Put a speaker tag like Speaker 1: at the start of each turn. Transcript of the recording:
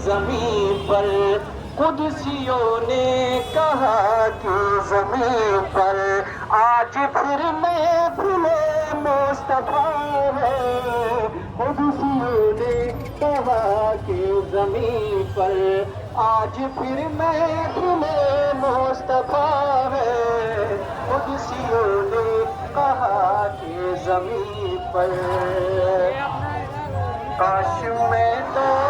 Speaker 1: زمین پر قدسیوں نے کہا کہ زمین پر آج پھر محفل مصطفیٰ ہے. قدسیوں نے کہا کہ زمین پر آج پھر محفل مصطفیٰ ہے. قدسیوں نے کہا کہ زمین پر کاش میں تو